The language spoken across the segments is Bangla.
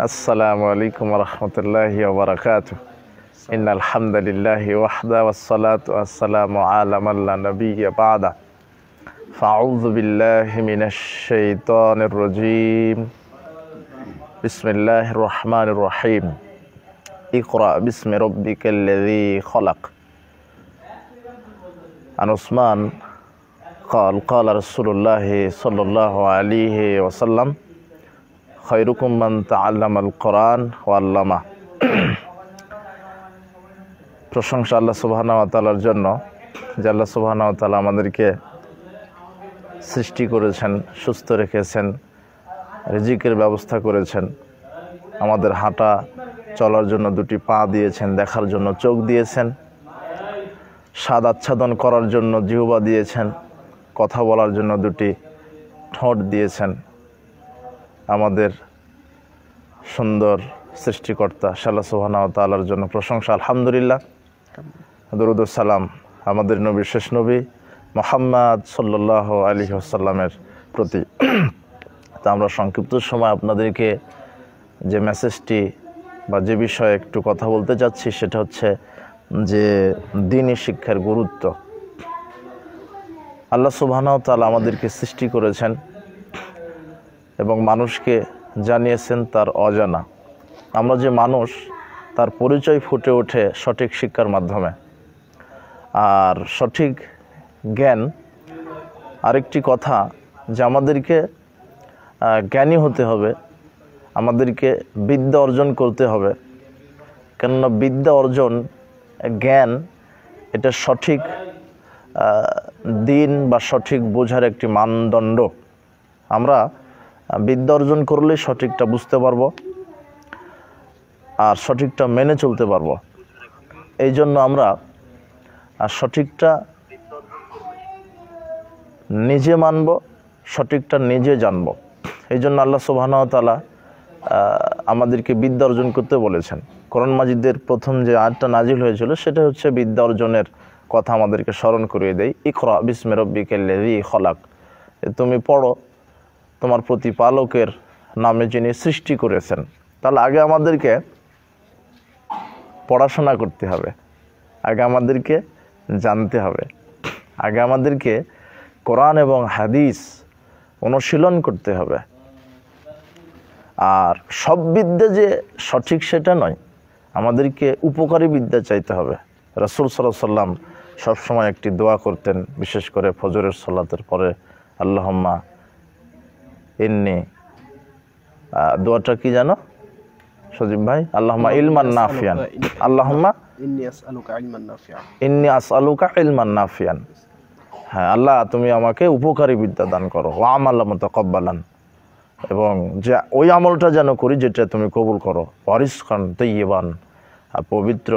আসসালামু আলাইকুম ওয়া রাহমাতুল্লাহি ওয়া বারাকাতুহু। ইন্নাল হামদালিল্লাহি ওয়াহদা ওয়াসসালাতু ওয়াসসালামু আলা মান লা নাবিয়্যা বা'দা। ফাআউযু বিল্লাহি মিনাশ শাইতানির রাজীম। বিসমিল্লাহির রাহমানির রাহিম। ইকরা বিসমি রাব্বিকাল্লাযী খালাক। আন উসমান قال قال رسول الله صلى الله عليه وسلم খৈরুকুম মান তাআল্লামাল কোরআন ওয়া আল্লামা। প্রশংসা আল্লাহ সুবহানাহু ওয়া তাআলার জন্য যে আল্লাহ সুবহানাহু ওয়া তাআলা আমাদেরকে সৃষ্টি করেছেন, সুস্থ রেখেছেন, রিজিকের ব্যবস্থা করেছেন, আমাদের হাঁটা চলার জন্য দুটি পা দিয়েছেন, দেখার জন্য চোখ দিয়েছেন, স্বাদ আচ্ছাদন করার জন্য জিহ্বা দিয়েছেন, কথা বলার জন্য দুটি ঠোঁট দিয়েছেন। আমাদের সুন্দর সৃষ্টিকর্তা আল্লাহ সুবহানাহু ওয়া তাআলার জন্য প্রশংসা, আলহামদুলিল্লাহ। দরুদ ও সালাম আমাদের নবী, শেষ নবী মুহাম্মদ সাল্লাল্লাহু আলাইহি ওয়াসাল্লামের প্রতি। তা আমরা সংক্ষিপ্ত সময় আপনাদেরকে যে মেসেজটি বা যে বিষয়ে একটু কথা বলতে চাচ্ছি সেটা হচ্ছে যে দ্বীনি শিক্ষার গুরুত্ব। আল্লাহ সুবহানাহু ওয়া তাআলা আমাদেরকে সৃষ্টি করেছেন এবং মানুষকে জানিয়েছেন তার অজানা। আমরা যে মানুষ, তার পরিচয় ফুটে ওঠে সঠিক শিক্ষার মাধ্যমে। আর সঠিক জ্ঞান আরেকটি কথা যে আমাদেরকে জ্ঞানী হতে হবে, আমাদেরকে বিদ্যা অর্জন করতে হবে। কেননা বিদ্যা অর্জন, জ্ঞান, এটা সঠিক দিন বা সঠিক বোঝার একটি মানদণ্ড। আমরা বিদ্যা অর্জন করলে সঠিকটা বুঝতে পারবো আর সঠিকটা মেনে চলতে পারবো। এই জন্য আমরা সঠিকটা নিজে মানব, সঠিকটা নিজে জানব। এই জন্য আল্লাহ সুবহানাহু ওয়া তাআলা আমাদেরকে বিদ্যা অর্জন করতে বলেছেন। কোরআন মাজিদের প্রথম যে আয়াতটা নাজিল হয়েছিল সেটা হচ্ছে বিদ্যা অর্জনের কথা আমাদেরকে স্মরণ করিয়ে দেয়। ইকরা বিসমি রাব্বিকাল্লাযী খালাক। তুমি পড়ো তোমার প্রতিপালকের নামে যিনি সৃষ্টি করেছেন। তাহলে আগে আমাদেরকে পড়াশোনা করতে হবে, আগে আমাদেরকে জানতে হবে, আগে আমাদেরকে কোরআন এবং হাদিস অনুশীলন করতে হবে। আর সব বিদ্যা যে সঠিক সেটা নয়, আমাদেরকে উপকারী বিদ্যা চাইতে হবে। রাসূল সাল্লাল্লাহু আলাইহি ওয়াসাল্লাম সবসময় একটি দোয়া করতেন, বিশেষ করে ফজরের সালাতের পরে। আল্লাহুম্মা ইন্নি, দোয়াটা কি জানো সজীব ভাই? আল্লাহুম্মা ইলমান নাফিয়ান, আল্লাহুম্মা ইন্নি আসআলুকা ইলমান নাফিয়ান। হ্যাঁ আল্লাহ, তুমি আমাকে উপকারী বিদ্যা দান করো। ওয়া আমালান মুতাকাব্বালান, এবং যে ওই আমলটা যেন করি যেটা তুমি কবুল করো। ওয়ারিজকান তাইয়্যিবান, পবিত্র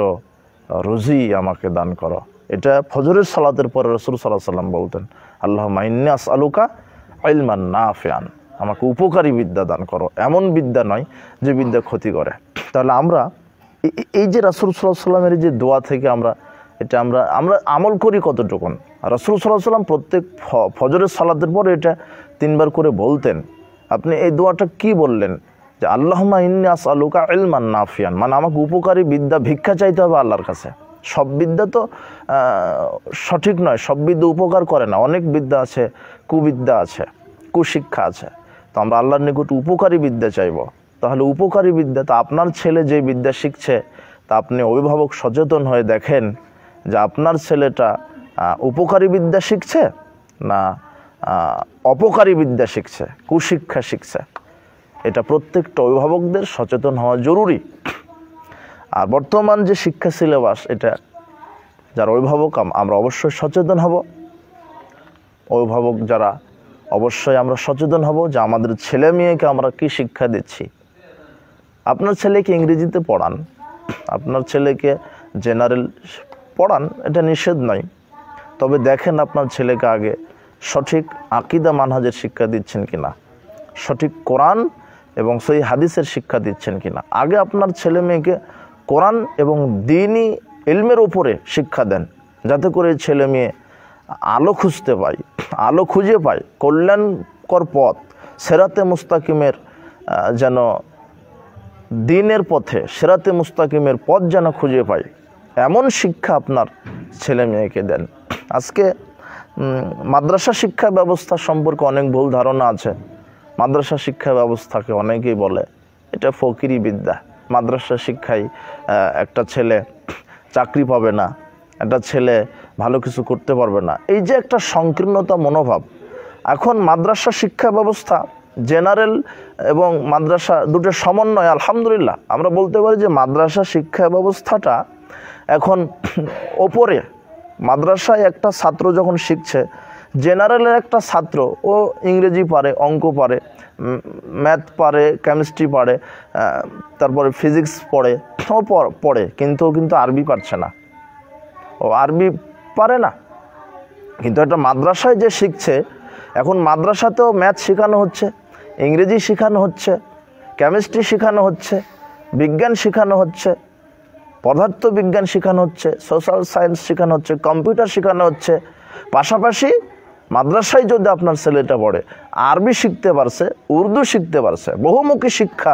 রুজি আমাকে দান করো। এটা ফজরের সালাতের পরে রাসূল সাল্লাল্লাহু আলাইহি ওয়াসাল্লাম বলতেন, আল্লাহুম্মা ইন্নী আসআলুকা ইলমান নাফিয়ান, আমাকে উপকারী বিদ্যা দান করো, এমন বিদ্যা নয় যে বিদ্যা ক্ষতি করে। তাহলে আমরা এই যে রাসূল সাল্লাল্লাহু আলাইহি ওয়াসাল্লামের যে দোয়া থেকে আমরা আমল করি কতটুকুন। রাসূল সাল্লাল্লাহু আলাইহি ওয়াসাল্লাম প্রত্যেক ফজরের সালাতের পরে এটা 3 বার করে বলতেন। আপনি এই দোয়াটা কি বললেন যে আল্লাহুম্মা ইন্নী আসআলুকা ইলমান নাফিয়ান, মানে আমাকে উপকারী বিদ্যা ভিক্ষা চাইতে হবে আল্লাহর কাছে। সব বিদ্যা তো সঠিক নয়, সব বিদ্যা উপকার করে না। অনেক বিদ্যা আছে, কুবিদ্যা আছে, কুশিক্ষা আছে। তো আমরা আল্লাহর নিকট উপকারী বিদ্যা চাইব। তাহলে উপকারী বিদ্যা, তো আপনার ছেলে যে বিদ্যা শিখছে, তা আপনি অভিভাবক সচেতন হয়ে দেখেন যে আপনার ছেলেটা উপকারী বিদ্যা শিখছে না অপকারী বিদ্যা শিখছে, কুশিক্ষা শিখছে। এটা প্রত্যেকটা অভিভাবকদের সচেতন হওয়া জরুরি। আর বর্তমান যে শিক্ষা সিলেবাস, এটা যারা অভিভাবক আমরা অবশ্যই সচেতন হব। অভিভাবক যারা, অবশ্যই আমরা সচেতন হব যে আমাদের ছেলে মেয়েকে আমরা কি শিক্ষা দিচ্ছি। আপনার ছেলেকে ইংরেজিতে পড়ান, আপনার ছেলেকে জেনারেল পড়ান, এটা নিষেধ নয়। তবে দেখেন আপনার ছেলেকে আগে সঠিক আকীদা মানহাজের শিক্ষা দিচ্ছেন কিনা, সঠিক কোরআন এবং সহিহ হাদিসের শিক্ষা দিচ্ছেন কিনা। আগে আপনার ছেলে মেয়েকে কোরআন এবং দ্বীনি ইলমের উপরে শিক্ষা দেন, যাতে করে ছেলে মেয়ে আলো খুঁজতে পায়, আলো খুঁজে পায়, কল্যাণকর পথ, সিরাতে মুস্তাকিমের যেন দিনের পথে সিরাতে মুস্তাকিমের পথ যেন খুঁজে পায়, এমন শিক্ষা আপনার ছেলে মেয়েকে দেন। আজকে মাদ্রাসা শিক্ষা ব্যবস্থা সম্পর্কে অনেক ভুল ধারণা আছে। মাদ্রাসা শিক্ষা ব্যবস্থাকে অনেকেই বলে এটা ফকিরি বিদ্যা, মাদ্রাসা শিক্ষায় একটা ছেলে চাকরি পাবে না, একটা ছেলে ভালো কিছু করতে পারবে না। এই যে একটা সংকীর্ণতা মনোভাব, এখন মাদ্রাসা শিক্ষা ব্যবস্থা জেনারেল এবং মাদ্রাসা দুটোর সমন্বয়, আলহামদুলিল্লাহ আমরা বলতে পারি যে মাদ্রাসা শিক্ষা ব্যবস্থাটা এখন ওপরে। মাদ্রাসায় একটা ছাত্র যখন শিখছে, জেনারেলের একটা ছাত্র ও ইংরেজি পারে, অঙ্ক পারে, ম্যাথ পারে, কেমিস্ট্রি পারে, তারপরে ফিজিক্স পড়ে, ও পড়ে, কিন্তু আরবি পারছে না, ও আরবি পারে না। কিন্তু একটা মাদ্রাসায় যে শিখছে, এখন মাদ্রাসাতেও ম্যাথ শেখানো হচ্ছে, ইংরেজি শেখানো হচ্ছে, কেমিস্ট্রি শেখানো হচ্ছে, বিজ্ঞান শেখানো হচ্ছে, পদার্থ বিজ্ঞান শেখানো হচ্ছে, সোশ্যাল সায়েন্স শেখানো হচ্ছে, কম্পিউটার শেখানো হচ্ছে। পাশাপাশি মাদ্রাসায় যদি আপনার ছেলেটা পড়ে, আরবি শিখতে পারছে, উর্দু শিখতে পারছে, বহুমুখী শিক্ষা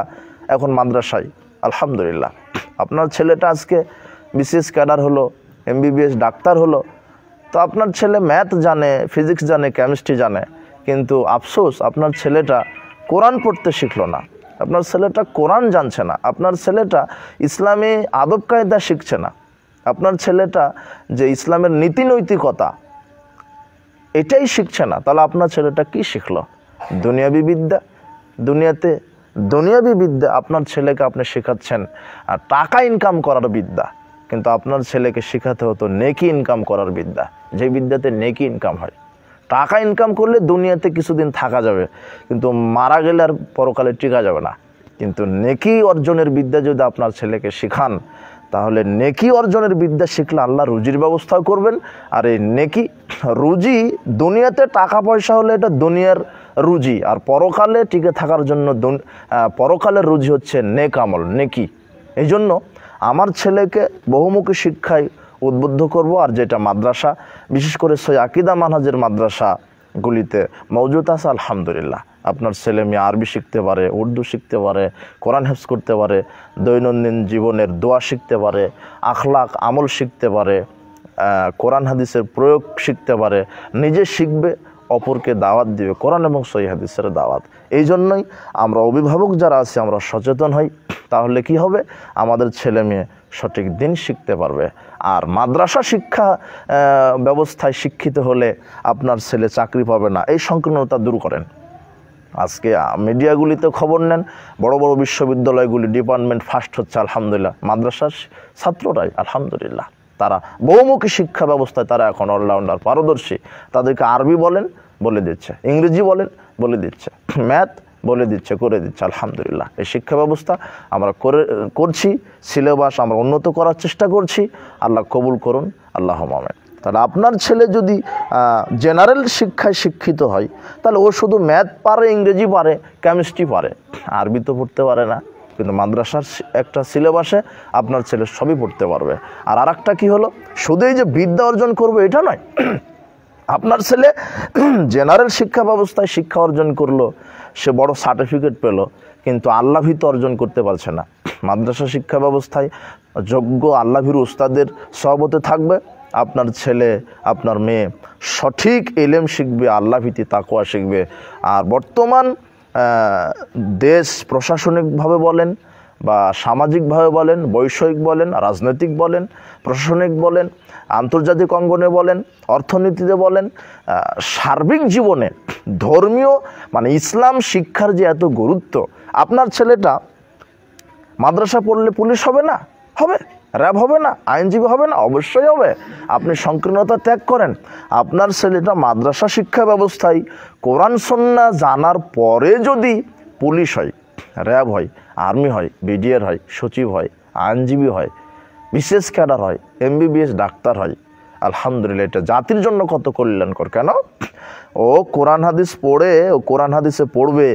এখন মাদ্রাসায়, আলহামদুলিল্লাহ। আপনার ছেলেটা আজকে বিসিএস ক্যাডার হলো, এমবিবিএস ডাক্তার হলো, তো আপনার ছেলে ম্যাথ জানে, ফিজিক্স জানে, কেমিস্ট্রি জানে, কিন্তু আফসোস আপনার ছেলেটা কোরআন পড়তে শিখলো না, আপনার ছেলেটা কোরআন জানছে না, আপনার ছেলেটা ইসলামী আদব কায়দা শিখছে না, আপনার ছেলেটা যে ইসলামের নীতি নৈতিকতা এটাই শিখছে না। তাহলে আপনার ছেলেটা কি শিখলো? দুনিয়াবি বিদ্যা। দুনিয়াবি বিদ্যা আপনার ছেলেকে আপনি শেখাচ্ছেন আর টাকা ইনকাম করার বিদ্যা, কিন্তু আপনার ছেলেকে শেখাতে হতো নেকি ইনকাম করার বিদ্যা, যে বিদ্যাতে নেকি ইনকাম হয়। টাকা ইনকাম করলে দুনিয়াতে কিছুদিন থাকা যাবে, কিন্তু মারা গেলে আর পরকালে টিকা যাবে না। কিন্তু নেকি অর্জনের বিদ্যা যদি আপনার ছেলেকে শেখান, তাহলে নেকি অর্জনের বিদ্যা শিখলে আল্লাহ রুজির ব্যবস্থাও করবেন। আর এই নেকি রুজি, দুনিয়াতে টাকা পয়সা হলে এটা দুনিয়ার রুজি, আর পরকালে টিকে থাকার জন্য পরকালের রুজি হচ্ছে নেক আমল, নেকি। এই জন্য আমার ছেলেকে বহুমুখী শিক্ষায় উদ্বুদ্ধ করব। আর যেটা মাদ্রাসা, বিশেষ করে সই আকিদা মানহাজের মাদ্রাসাগুলিতে মওজুদ আছে, আলহামদুলিল্লাহ আপনার ছেলে মেয়ে আরবি শিখতে পারে, উর্দু শিখতে পারে, কোরআন হেফজ করতে পারে, দৈনন্দিন জীবনের দোয়া শিখতে পারে, আখলাক আমল শিখতে পারে, কোরআন হাদিসের প্রয়োগ শিখতে পারে, নিজে শিখবে, অপরকে দাওয়াত দিবে, কোরআন এবং সহিহ হাদিসের দাওয়াত। এই জন্যই আমরা অভিভাবক যারা আছি আমরা সচেতন হই, তাহলে কি হবে, আমাদের ছেলে মেয়ে সঠিক দিন শিখতে পারবে। আর মাদ্রাসা শিক্ষা ব্যবস্থায় শিক্ষিত হলে আপনার ছেলে চাকরি পাবে না, এই সংকীর্ণতা দূর করেন। আজকে মিডিয়াগুলিতে খবর নেন, বড় বড় বিশ্ববিদ্যালয়গুলি ডিপার্টমেন্ট ফার্স্ট হচ্ছে, আলহামদুলিল্লাহ মাদ্রাসার ছাত্ররাই, আলহামদুলিল্লাহ তারা বহুমুখী শিক্ষা ব্যবস্থায় তারা এখন অলরাউন্ডার, পারদর্শী। তাদেরকে আরবি বলেন, বলে দিচ্ছে, ইংরেজি বলেন, বলে দিচ্ছে, ম্যাথ বলে দিচ্ছে, করে দিচ্ছে, আলহামদুলিল্লাহ। এই শিক্ষা ব্যবস্থা আমরা করছি, সিলেবাস আমরা উন্নত করার চেষ্টা করছি, আল্লাহ কবুল করুন, আল্লাহ আমিন। তাহলে আপনার ছেলে যদি জেনারেল শিক্ষায় শিক্ষিত হয়, তাহলে ও শুধু ম্যাথ পারে, ইংরেজি পারে, কেমিস্ট্রি পারে, আরবি তো পড়তে পারে না, কিন্তু মাদ্রাসার একটা সিলেবাসে আপনার ছেলে সবই পড়তে পারবে। আর আরেকটা কি হলো, শুধু এই যে বিদ্যা অর্জন করবে এটা নয়, আপনার ছেলে জেনারেল শিক্ষা ব্যবস্থায় শিক্ষা অর্জন করলো, সে বড় সার্টিফিকেট পেল, কিন্তু আল্লাহভীত অর্জন করতে পারছে না। মাদ্রাসা শিক্ষা ব্যবস্থায় যোগ্য আল্লাহভীর উস্তাদের সহবতে থাকবে, আপনার ছেলে আপনার মেয়ে সঠিক ইলম শিখবে, আল্লাহভীতি তাকওয়া শিখবে। আর বর্তমান দেশ প্রশাসনিকভাবে বলেন বা সামাজিকভাবে বলেন, বৈষয়িক বলেন, রাজনৈতিক বলেন, প্রশাসনিক বলেন, আন্তর্জাতিক অঙ্গনে বলেন, অর্থনীতিতে বলেন, সার্বিক জীবনে ধর্মীয় মানে ইসলাম শিক্ষার যে এত গুরুত্ব, আপনার ছেলেটা মাদ্রাসা পড়লে পুলিশ হবে না? হবে। র্যাব হবে না? আইনজীবী হবে না? অবশ্যই হবে। আপনি সংকীর্ণতা ত্যাগ করেন। আপনার ছেলেটা মাদ্রাসা শিক্ষা ব্যবস্থায় কোরআন সুন্নাহ জানার পরে যদি পুলিশ হয়, র্যাব হয়, আর্মি হয়, বিডিআর হয়, সচিব হয়, আইনজীবী হয়, বিশেষ ক্যাডার হয়, এমবিবিএস ডাক্তার হয়, আলহামদুলিল্লাহ এটা জাতির জন্য কত কল্যাণকর। কেন? ও কোরআন হাদিস পড়ে, ও কোরআন হাদিসে পড়বে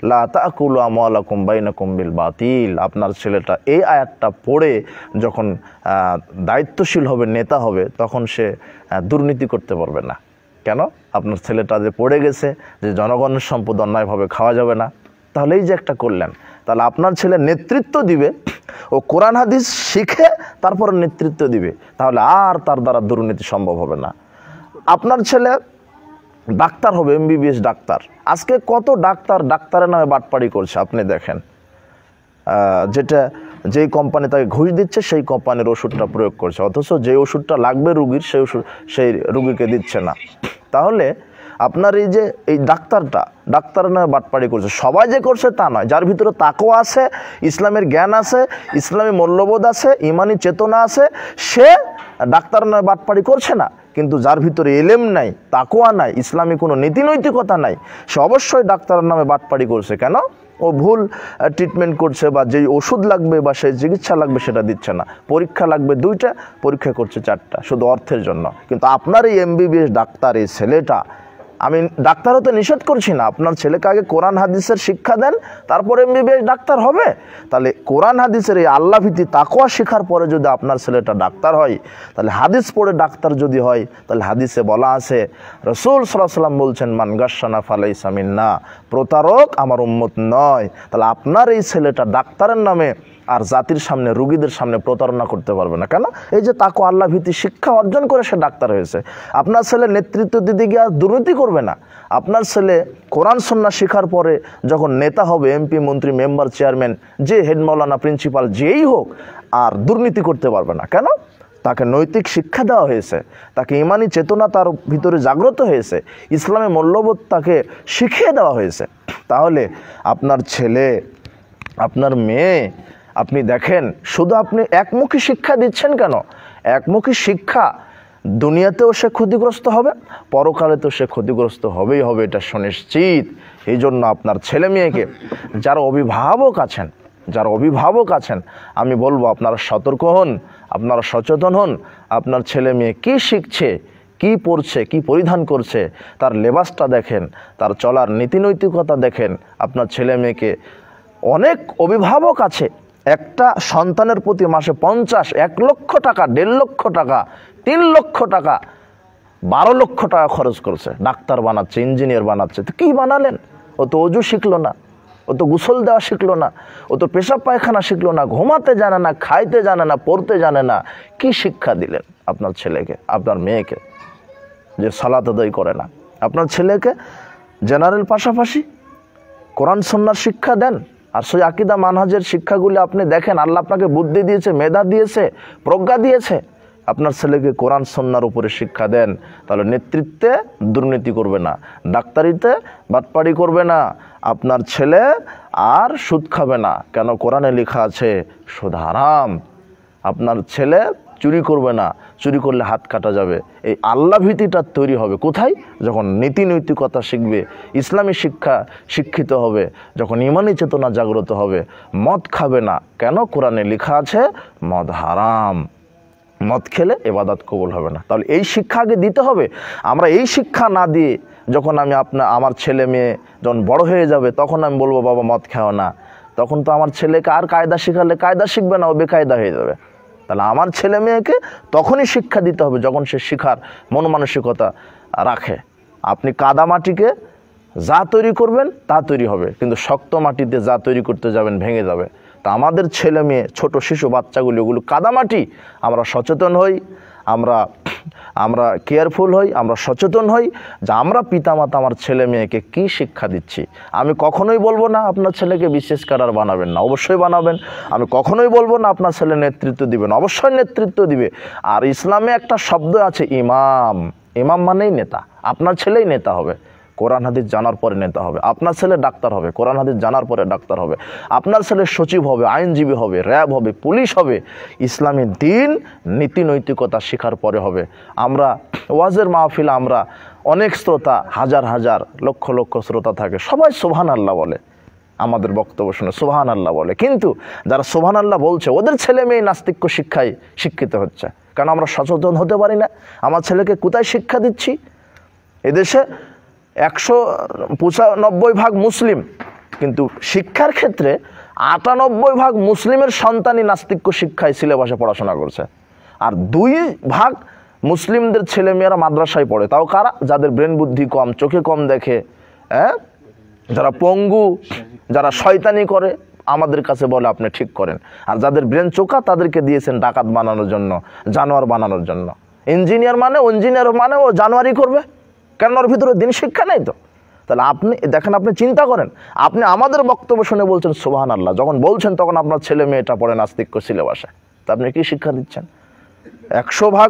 লা তাকুলু আমওয়ালাকুম বাইনাকুম বিল বাতিল। আপনার ছেলেটা এই আয়াতটা পড়ে যখন দায়িত্বশীল হবে, নেতা হবে, তখন সে দুর্নীতি করতে পারবে না। কেন? আপনার ছেলেটা যে পড়ে গেছে যে জনগণের সম্পদ অন্যায়ভাবে খাওয়া যাবে না। তাহলে এই যে একটা করলেন, তাহলে আপনার ছেলে নেতৃত্ব দিবে, ও কোরআন হাদিস শিখে তারপরে নেতৃত্ব দিবে, তাহলে আর তার দ্বারা দুর্নীতি সম্ভব হবে না। আপনার ছেলে ডাক্তার হবে, এমবিবিএস ডাক্তার। আজকে কত ডাক্তার ডাক্তারের নামে বাটপাড়ি করছে আপনি দেখেন। যেই কোম্পানি তাকে ঘুষ দিচ্ছে সেই কোম্পানির ওষুধটা প্রয়োগ করছে, অথচ যে ওষুধটা লাগবে রুগীর সেই রুগীকে দিচ্ছে না। তাহলে আপনার এই ডাক্তারের নামে বাটপাড়ি করছে, সবাই যে করছে তা নয়। যার ভিতরে তাকওয়া আছে, ইসলামের জ্ঞান আছে, ইসলামী মূল্যবোধ আছে, ইমানি চেতনা আছে, সে ডাক্তারের নামে বাটপাড়ি করছে না। কিন্তু যার ভিতরে এলেম নাই, তাকওয়া নাই, ইসলামী কোনো নীতি নৈতিকতা নাই, সে অবশ্যই ডাক্তারের নামে বাটপাড়ি করছে। কেন? ও ভুল ট্রিটমেন্ট করছে, বা যেই ওষুধ লাগবে বা সেই চিকিৎসা লাগবে সেটা দিচ্ছে না। পরীক্ষা লাগবে 2টা, পরীক্ষা করছে 4টা, শুধু অর্থের জন্য। কিন্তু আপনার এই এমবিবিএস ডাক্তার এই ছেলেটা, আমি ডাক্তার হতে নিষেধ করছি না, আপনার ছেলেকে আগে কোরআন হাদিসের শিক্ষা দেন, তারপর এমবিবিএস ডাক্তার হবে। তাহলে কোরআন হাদিসের এই আল্লাহ ভীতি তাকওয়া শেখার পরে যদি আপনার ছেলেটা ডাক্তার হয়, তাহলে হাদিস পড়ে ডাক্তার যদি হয়, তাহলে হাদিসে বলা আছে, রাসূল সাল্লাল্লাহু আলাইহি ওয়াসাল্লাম বলছেন, মান গাশশানা ফালাইসা মিন্না, প্রতারক আমার উম্মত নয়। তাহলে আপনার এই ছেলেটা ডাক্তারের নামে আর জাতির সামনে, রুগীদের সামনে প্রতারণা করতে পারবে না। কেন? এই যে তাকওয়া আল্লাহ ভীতি শিক্ষা অর্জন করে সে ডাক্তার হয়েছে। আপনার ছেলে নেতৃত্ব দিতে গিয়ে আর দুর্নীতি করবে না। আপনার ছেলে কোরআন সুন্নাহ শেখার পরে যখন নেতা হবে, এমপি, মন্ত্রী, মেম্বার, চেয়ারম্যান, যে হেড মাওলানা, প্রিন্সিপাল যেই হোক, আর দুর্নীতি করতে পারবে না। কেন? তাকে নৈতিক শিক্ষা দেওয়া হয়েছে, তাকে ইমানি চেতনা তার ভিতরে জাগ্রত হয়েছে, ইসলামী মূল্যবোধ তাকে শিখিয়ে দেওয়া হয়েছে। তাহলে আপনার ছেলে, আপনার মেয়ে, আপনি দেখেন, শুধু আপনি একমুখী শিক্ষা দিচ্ছেন কেন? একমুখী শিক্ষা দুনিয়াতেও সে ক্ষতিগ্রস্ত হবে, পরকালেতেও সে ক্ষতিগ্রস্ত হবেই হবে, এটা সুনিশ্চিত। এই জন্য আপনার ছেলে মেয়েকে, যারা অভিভাবক আছেন, আমি বলবো আপনারা সতর্ক হন, আপনারা সচেতন হন। আপনার ছেলে মেয়ে কী শিখছে, কি পড়ছে, কি পরিধান করছে, তার লেবাসটা দেখেন, তার চলার নীতিনৈতিকতা দেখেন। আপনার ছেলে মেয়েকে, অনেক অভিভাবক আছে একটা সন্তানের প্রতি মাসে 50, 1 লক্ষ টাকা, 1.5 লক্ষ টাকা, 3 লক্ষ টাকা, 12 লক্ষ টাকা খরচ করছে, ডাক্তার বানাচ্ছে, ইঞ্জিনিয়ার বানাচ্ছে। তো কী বানালেন? ও তো অজু শিখলো না, ও তো গোসল দেওয়া শিখলো না, ও তো পেশাব পায়খানা শিখলো না, ঘুমাতে জানে না, খাইতে জানে না, পড়তে জানে না। কি শিক্ষা দিলেন আপনার ছেলেকে, আপনার মেয়েকে? যে সালাত আদায় করে না। আপনার ছেলেকে জেনারেল পাশাপাশি কোরআন সুন্নাহর শিক্ষা দেন, আর সেই আকীদা মানহাজের শিক্ষাগুলি আপনি দেখেন। আল্লাহ আপনাকে বুদ্ধি দিয়েছে, মেধা দিয়েছে, প্রজ্ঞা দিয়েছে, আপনার ছেলেকে কোরআন সুন্নাহর উপরে শিক্ষা দেন। তাহলে নেতৃত্বে দুর্নীতি করবে না, ডাক্তারিতে বাটপাড়ি করবে না, আপনার ছেলে আর সুদ খাবে না। কেন? কোরআনে লেখা আছে সুদ হারাম। আপনার ছেলে চুরি করবে না, চুরি করলে হাত কাটা যাবে। এই আল্লাহ ভীতিটা তৈরি হবে কোথায়? যখন নীতি নৈতিকতা শিখবে, ইসলামী শিক্ষা শিক্ষিত হবে, যখন ইমানি চেতনা জাগ্রত হবে। মদ খাবে না, কেন? কোরআনে লেখা আছে মদ হারাম, মদ খেলে ইবাদত কবুল হবে না। তাহলে এই শিক্ষা আগে দিতে হবে। আমরা এই শিক্ষা না দিয়ে যখন আমার ছেলে মেয়ে যখন বড় হয়ে যাবে, তখন আমি বলবো বাবা মদ খাও না, তখন তো আমার ছেলেকে আর কায়দা শেখালে কায়দা শিখবে না, ও বেকায়দা হয়ে যাবে। তাহলে আমার ছেলে মেয়েকে তখনই শিক্ষা দিতে হবে যখন সে শিখার মন মানসিকতা রাখে। আপনি কাদা মাটিকে যা তৈরি করবেন তা তৈরি হবে, কিন্তু শক্ত মাটিতে যা তৈরি করতে যাবেন ভেঙে যাবে। তা আমাদের ছেলে মেয়ে, ছোট শিশু বাচ্চাগুলি, ওগুলো কাদামাটি। আমরা সচেতন হই, আমরা কেয়ারফুল হই, আমরা সচেতন হই যে আমরা পিতামাতা আমার ছেলে মেয়েকে কী শিক্ষা দিচ্ছি। আমি কখনোই বলবো না আপনার ছেলেকে বিশেষ ক্যাডার বানাবেন না, অবশ্যই বানাবেন। আমি কখনোই বলবো না আপনার ছেলে নেতৃত্ব দিবেন, অবশ্যই নেতৃত্ব দিবে। আর ইসলামে একটা শব্দ আছে ইমাম, ইমাম মানেই নেতা। আপনার ছেলেই নেতা হবে, কোরআন হাদিস জানার পরে নেতা হবে। আপনার ছেলে ডাক্তার হবে, কোরআন হাদিস জানার পরে ডাক্তার হবে। আপনার ছেলে সচিব হবে, আইনজীবী হবে, র্যাব হবে, পুলিশ হবে। ইসলামী দিন নীতি নৈতিকতা শেখার পরে হবে। আমরা ওয়াজের মাহফিলে আমরা অনেক শ্রোতা, হাজার হাজার লক্ষ লক্ষ শ্রোতা থাকে, সবাই সুবহানাল্লাহ বলে, আমাদের বক্তব্য শুনে সুবহানাল্লাহ বলে। কিন্তু যারা সুবহানাল্লাহ বলছে ওদের ছেলে মেয়ে নাস্তিক্য শিক্ষায় শিক্ষিত হচ্ছে। কারণ আমরা সচেতন হতে পারি না। আমার ছেলেকে কোথায় শিক্ষা দিচ্ছি? এদেশে 195 ভাগ মুসলিম, কিন্তু শিক্ষার ক্ষেত্রে 98 ভাগ মুসলিমের সন্তানই নাস্তিক্য শিক্ষায় সিলেবাসে পড়াশোনা করছে। আর 2 ভাগ মুসলিমদের ছেলেমেয়েরা মাদ্রাসায় পড়ে। তাও কারা? যাদের ব্রেন বুদ্ধি কম, চোখে কম দেখে, যারা পঙ্গু, যারা শয়তানি করে, আমাদের কাছে বলে আপনি ঠিক করেন। আর যাদের ব্রেন চোখা তাদেরকে দিয়েছেন ডাকাত বানানোর জন্য, জানোয়ার বানানোর জন্য। ইঞ্জিনিয়ার মানে ও জানোয়ারি করবে, কারণ ওর ভিতরে দিন শিক্ষা নেই তো। তাহলে আপনি দেখেন, আপনি চিন্তা করেন, আপনি আমাদের বক্তব্য শুনে বলছেন সুবহানাল্লাহ, যখন বলছেন তখন আপনার ছেলে মেয়েটা পড়ে নাস্তিক্য সিলেবাসে, তা আপনি কি শিক্ষা দিচ্ছেন? 100 ভাগ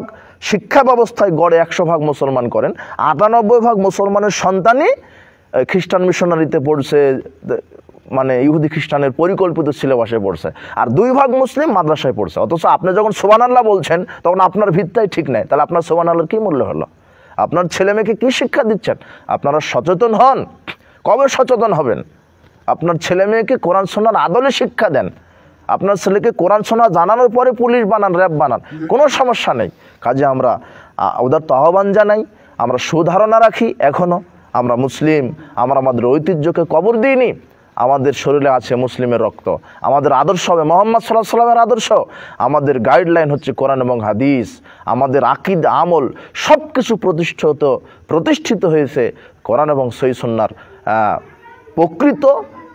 শিক্ষা ব্যবস্থায় গড়ে 100 ভাগ মুসলমান করেন, 98 ভাগ মুসলমানের সন্তানই খ্রিস্টান মিশনারিতে পড়ছে, মানে ইহুদি খ্রিস্টানের পরিকল্পিত সিলেবাসে পড়ছে, আর 2 ভাগ মুসলিম মাদ্রাসায় পড়ছে। অথচ আপনি যখন সুবহানাল্লাহ বলছেন তখন আপনার ভিত্তাই ঠিক নেই, তাহলে আপনার সুবহানাল্লাহর কি মূল্য হলো? আপনার ছেলে মেয়েকে কী শিক্ষা দিচ্ছেন? আপনারা সচেতন হন। কবে সচেতন হবেন? আপনার ছেলে মেয়েকে কোরআন সুন্নাহর আদলে শিক্ষা দেন। আপনার ছেলেকে কোরআন সুন্নাহ জানানোর পরে পুলিশ বানান, র্যাব বানান, কোনো সমস্যা নেই। কাজে আমরা ওদের তো আহ্বান জানাই, আমরা সুধারণা রাখি। এখনও আমরা মুসলিম, আমরা আমাদের ঐতিহ্যকে কবর দিইনি। আমাদের শরীরে আছে মুসলিমের রক্ত, আমাদের আদর্শ হবে মুহাম্মদ সাল্লাল্লাহু আলাইহি ওয়াসাল্লামের আদর্শ, আমাদের গাইডলাইন হচ্ছে কোরআন এবং হাদিস, আমাদের আকীদা আমল সব কিছু প্রতিষ্ঠিত হয়েছে কোরআন এবং সহিহ সুন্নাহর প্রকৃত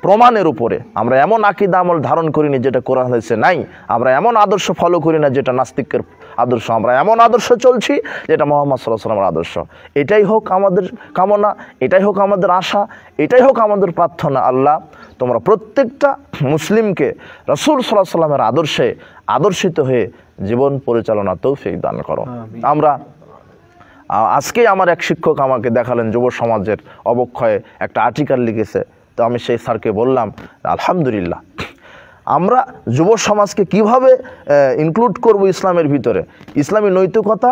প্রমাণের উপরে। আমরা এমন আকীদা আমল ধারণ করিনি যেটা কোরআন হাদিসে নাই, আমরা এমন আদর্শ ফলো করি না যেটা নাস্তিকের আদর্শ, আমরা এমন আদর্শ চলছি যেটা মুহাম্মদ সাল্লাল্লাহু আলাইহি ওয়াসাল্লামের আদর্শ। এটাই হোক আমাদের কামনা, এটাই হোক আমাদের আশা, এটাই হোক আমাদের প্রার্থনা। আল্লাহ তোমরা প্রত্যেকটা মুসলিমকে রাসূল সাল্লাল্লাহু আলাইহি ওয়াসাল্লামের আদর্শে আদর্শিত হয়ে জীবন পরিচালনা তৌফিক দান করো। আমরা আজকে আমার এক শিক্ষক আমাকে দেখালেন, যুব সমাজের অবক্ষয়ে একটা আর্টিকেল লিখেছে। তো আমি সেই স্যারকে বললাম, আলহামদুলিল্লাহ, আমরা যুব সমাজকে কিভাবে ইনক্লুড করব ইসলামের ভিতরে? ইসলামী নৈতিকতা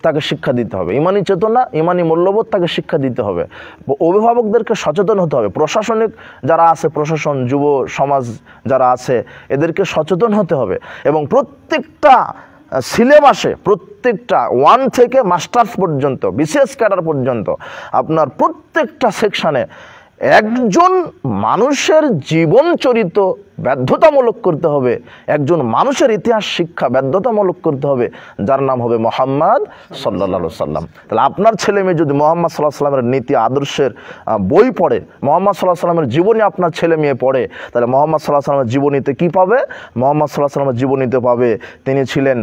তাকে শিক্ষা দিতে হবে, ইমানি চেতনা, ইমানি মূল্যবোধ তাকে শিক্ষা দিতে হবে, অভিভাবকদেরকে সচেতন হতে হবে, প্রশাসনিক যারা আছে, প্রশাসন, যুব সমাজ যারা আছে, এদেরকে সচেতন হতে হবে। এবং প্রত্যেকটা সিলেবাসে, প্রত্যেকটা 1 থেকে মাস্টার্স পর্যন্ত, বিসিএস ক্যাডার পর্যন্ত, আপনার প্রত্যেকটা সেকশানে একজন মানুষের জীবন চরিত্র বাধ্যতামূলক করতে হবে, একজন মানুষের ইতিহাস শিক্ষা বাধ্যতামূলক করতে হবে, যার নাম হবে মুহাম্মদ সাল্লাল্লাহু আলাইহি ওয়াসাল্লাম। তাহলে আপনার ছেলে মেয়ে যদি মুহাম্মদ সাল্লাল্লাহু আলাইহি ওয়াসাল্লামের নীতি আদর্শের বই পড়ে, মুহাম্মদ সাল্লাল্লাহু আলাইহি ওয়াসাল্লামের জীবনী আপনার ছেলে মেয়ে পড়ে, তাহলে মুহাম্মদ সাল্লাল্লাহু আলাইহি ওয়াসাল্লামের জীবনীতে কী পাবে? মুহাম্মদ সাল্লাল্লাহু আলাইহি ওয়াসাল্লামের জীবনীতে পাবে তিনি ছিলেন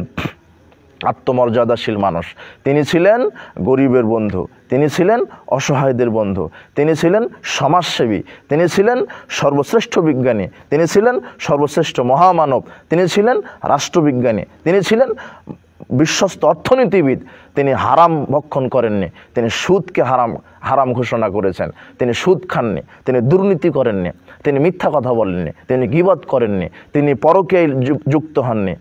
আত্মমর্যাদাশীল মানুষ, তিনি ছিলেন গরিবের বন্ধু, তিনি ছিলেন অসহায়দের বন্ধু, তিনি ছিলেন সমাজসেবী, তিনি ছিলেন সর্বশ্রেষ্ঠ বিজ্ঞানী, তিনি ছিলেন সর্বশ্রেষ্ঠ মহামানব, তিনি ছিলেন রাষ্ট্রবিজ্ঞানী, তিনি ছিলেন বিশ্বস্ত অর্থনীতিবিদ, তিনি হারাম ভক্ষণ করেননি, তিনি সুদকে হারাম ঘোষণা করেছেন, তিনি সুদ খাননি, তিনি দুর্নীতি করেননি, তিনি মিথ্যা কথা বলেননি, তিনি গীবত করেননি, তিনি পরকীয়ায় যুক্ত হননি।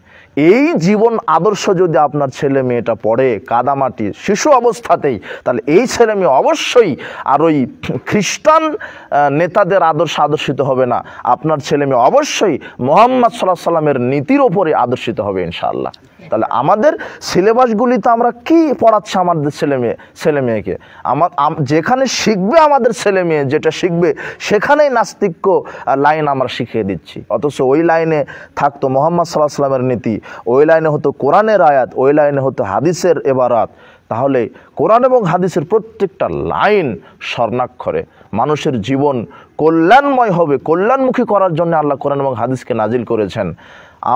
এই জীবন আদর্শ যদি আপনার ছেলে মেয়েটা পড়ে কাদামাটি শিশু অবস্থাতেই, তাহলে এই ছেলে মেয়ে অবশ্যই আর ওই খ্রিস্টান নেতাদের আদর্শিত হবে না, আপনার ছেলে মেয়ে অবশ্যই মুহাম্মদ সাল্লাল্লাহু আলাইহি ওয়াসাল্লামের নীতির ওপরে আদর্শিত হবে ইনশাআল্লাহ। তাহলে আমাদের সিলেবাসগুলিতে আমরা কি পড়াচ্ছি আমাদের ছেলে মেয়েকে? যেখানে শিখবে আমাদের ছেলে মেয়ে, যেটা শিখবে সেখানেই নাস্তিক্য লাইন আমরা শিখিয়ে দিচ্ছি। অথচ ওই লাইনে থাকতো মুহাম্মদ সাল্লাল্লাহু আলাইহি ওয়াসাল্লামের নীতি, ওই লাইনে হতো কোরআনের আয়াত, ওই লাইনে হতো হাদিসের এবারাত। তাহলে কোরআন এবং হাদিসের প্রত্যেকটা লাইন স্বর্ণাক্ষরে মানুষের জীবন কল্যাণময় হবে, কল্যাণমুখী করার জন্য আল্লাহ কোরআন এবং হাদিসকে নাজিল করেছেন।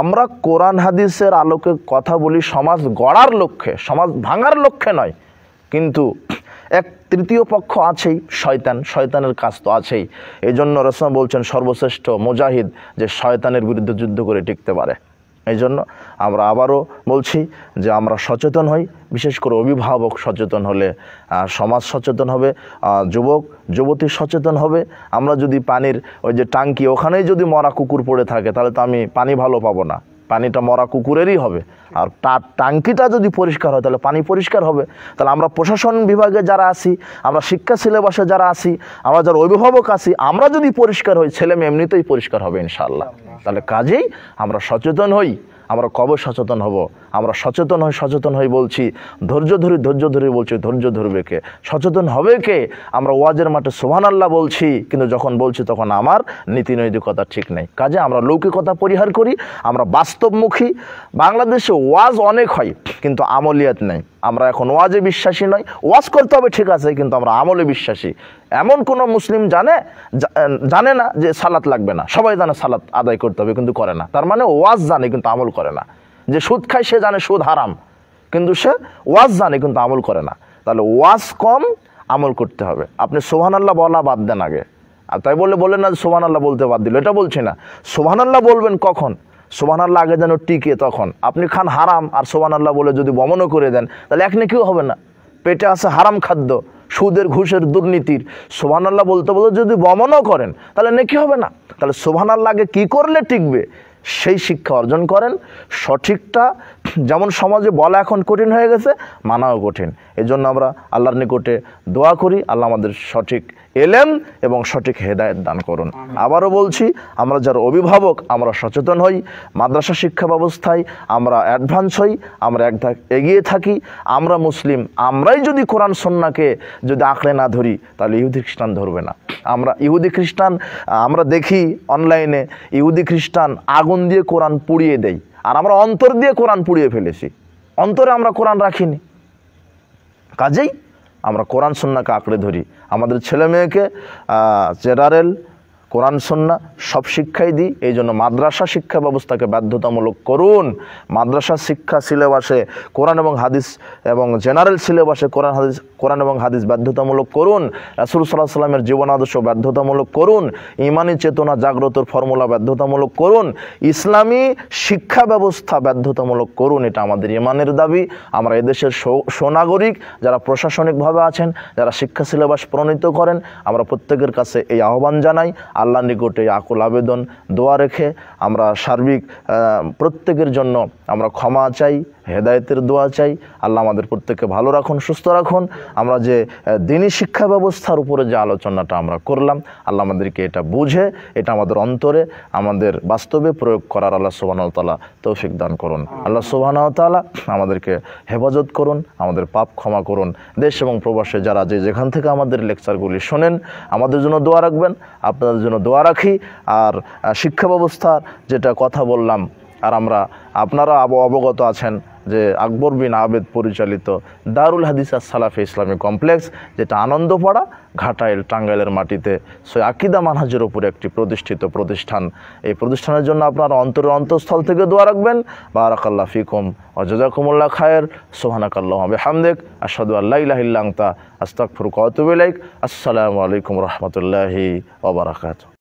আমরা কোরআন হাদিসের আলোকে কথা বলি সমাজ গড়ার লক্ষ্যে, সমাজ ভাঙার লক্ষ্যে নয়। কিন্তু এক তৃতীয় পক্ষ আছেই, শয়তানের কাজ তো আছেই। এই জন্য রাসূল বলছেন সর্বশ্রেষ্ঠ মুজাহিদ যে শয়তানের বিরুদ্ধে যুদ্ধ করে টিকতে পারে। এই জন্য আমরা আবারও বলছি যে আমরা সচেতন হই, বিশেষ করে অভিভাবক সচেতন হলে সমাজ সচেতন হবে, যুবক যুবতী সচেতন হবে। আমরা যদি পানির ওই যে টাঙ্কি, ওখানেই যদি মরা কুকুর পড়ে থাকে, তাহলে তো আমি পানি ভালো পাবো না, পানিটা মরা কুকুরেরই হবে। আর টাঙ্কিটা যদি পরিষ্কার হয় তাহলে পানি পরিষ্কার হবে। তাহলে আমরা প্রশাসন বিভাগে যারা আছি, আমরা শিক্ষা সিলেবাসে যারা আছি, আমরা যারা অভিভাবক আছি, আমরা যদি পরিষ্কার হই, ছেলে মেয়ে এমনিতেই পরিষ্কার হবে ইনশাআল্লাহ। তাহলে কাজেই আমরা সচেতন হই। আমরা কবে সচেতন হব? আমরা সচেতন হই বলছি, ধৈর্য ধরে বলছি, ধৈর্য ধরবে কে? সচেতন হবে কে? আমরা ওয়াজের মাঠে সুবহানাল্লাহ বলছি, কিন্তু যখন বলছি তখন আমার নীতি নৈতিকতা ঠিক নেই। কাজে আমরা লৌকিকতা পরিহার করি, আমরা বাস্তবমুখী। বাংলাদেশে ওয়াজ অনেক হয় কিন্তু আমলিয়াত নেই। আমরা এখন ওয়াজে বিশ্বাসী নই, ওয়াজ করতে হবে ঠিক আছে, কিন্তু আমরা আমলে বিশ্বাসী। এমন কোনো মুসলিম জানে না যে সালাত লাগবে না, সবাই জানে সালাত আদায় করতে হবে কিন্তু করে না। তার মানে ওয়াজ জানে কিন্তু আমল করে না। যে সুদ খায় সে জানে সুদ হারাম, কিন্তু সে ওয়াজ জানে কিন্তু আমল করে না। তাহলে ওয়াজ কম, আমল করতে হবে। আপনি সুবহানাল্লাহ বলা বাদ দেন আগে, আর তাই বললেন না সুবহানাল্লাহ বলতে বাদ দিল, এটা বলছি না। সুবহানাল্লাহ বলবেন কখন? সুবহানাল্লাহ আগে যেন টিকে তখন। আপনি খান হারাম আর সুবহানাল্লাহ বলে যদি বমনও করে দেন, তাহলে এক নেকিও হবে না। পেটে আছে হারাম খাদ্য, সুদের, ঘুষের, দুর্নীতির, সুবহানাল্লাহ বলতে বলতে যদি বমনও করেন, তাহলে নেকি হবে না। তাহলে সুবহানাল্লাহ আগে কী করলে টিকবে সেই শিক্ষা অর্জন করেন। সঠিকটা যেমন সমাজে বলা এখন কঠিন হয়ে গেছে, মানাও কঠিন। এই জন্য আমরা আল্লাহর নিকটে দোয়া করি, আল্লাহ আমাদের সঠিক এলেম এবং সঠিক হেদায়েত দান করুন। আবারও বলছি, আমরা যারা অভিভাবক আমরা সচেতন হই, মাদ্রাসা শিক্ষা ব্যবস্থায় আমরা অ্যাডভান্স হই, আমরা এক ধাপ এগিয়ে থাকি। আমরা মুসলিম, আমরাই যদি কোরআন সুন্নাহকে যদি আঁকড়ে না ধরি, তাহলে ইহুদি খ্রিস্টান ধরবে না। আমরা ইহুদি খ্রিস্টান, আমরা দেখি অনলাইনে ইহুদি খ্রিস্টান আগুন দিয়ে কোরআন পুড়িয়ে দেয়, আর আমরা অন্তর দিয়ে কোরআন পুড়িয়ে ফেলেছি। অন্তরে আমরা কোরআন রাখিনি। কাজেই আমরা কোরআন সুন্নাহকে আঁকড়ে ধরি। আমাদের ছেলে মেয়েকে জেনারেল কোরআন সুন্নাহ সব শিক্ষাই দিই। এই জন্য মাদ্রাসা শিক্ষা ব্যবস্থাকে বাধ্যতামূলক করুন। মাদ্রাসা শিক্ষা সিলেবাসে কোরআন এবং হাদিস এবং জেনারেল সিলেবাসে কোরআন এবং হাদিস বাধ্যতামূলক করুন। রাসূল সাল্লাল্লাহু আলাইহি ওয়াসাল্লামের জীবন আদর্শ বাধ্যতামূলক করুন। ঈমানি চেতনা জাগ্রতর ফর্মুলা বাধ্যতামূলক করুন। ইসলামী শিক্ষা ব্যবস্থা বাধ্যতামূলক করুন। এটা আমাদের ঈমানের দাবি। আমরা এদেশের সুনাগরিক যারা প্রশাসনিকভাবে আছেন, যারা শিক্ষা সিলেবাস প্রণীত করেন, আমরা প্রত্যেকের কাছে এই আহ্বান জানাই। আল্লাহর নিকটে আকুল আবেদন, দোয়া রেখে আমরা সার্বিক প্রত্যেকের জন্য আমরা ক্ষমা চাই, হেদায়েতের দোয়া চাই। আল্লাহ আমাদের প্রত্যেককে ভালো রাখুন, সুস্থ রাখুন। আমরা যে দ্বীনি শিক্ষা ব্যবস্থার উপরে যে আলোচনাটা আমরা করলাম, আল্লাহ আমাদেরকে এটা বুঝে, এটা আমাদের অন্তরে, আমাদের বাস্তবে প্রয়োগ করার আল্লাহ সুবহানাহু ওয়া তাআলা তৌফিক দান করুন। আল্লাহ সুবহানাহু ওয়া তাআলা আমাদেরকে হেফাজত করুন, আমাদের পাপ ক্ষমা করুন। দেশ এবং প্রবাসে যারা যেখান থেকে আমাদের লেকচারগুলি শোনেন, আমাদের জন্য দোয়া রাখবেন, আপনাদের জন্য দোয়া রাখি। আর শিক্ষা ব্যবস্থার যেটা কথা বললাম, আর আপনারা অবগত আছেন যে আকবর বিন আবেদ পরিচালিত দারুল হাদিস আস-সালাফি ইসলামিক কমপ্লেক্স, যেটা আনন্দপাড়া, ঘাটাইল, টাঙ্গাইলের মাটিতে সই আকীদা মানহাজের উপরে একটি প্রতিষ্ঠিত প্রতিষ্ঠান। এই প্রতিষ্ঠানের জন্য আপনারা অন্তঃস্থল থেকে দোয়া রাখবেন। বারাকাল্লাহু ফিকুম ওয়া জাযাকুমুল্লাহ খায়র। সুবহানাকাল্লাহুম্মা ওয়া বিহামদিক, আশহাদু আল্লা ইলাহা ইল্লা আনতা, আস্তাগফিরুকা ওয়া আতুবু ইলাইক। আসসালামু আলাইকুম ওয়া রাহমাতুল্লাহি ওয়া বারাকাতুহু।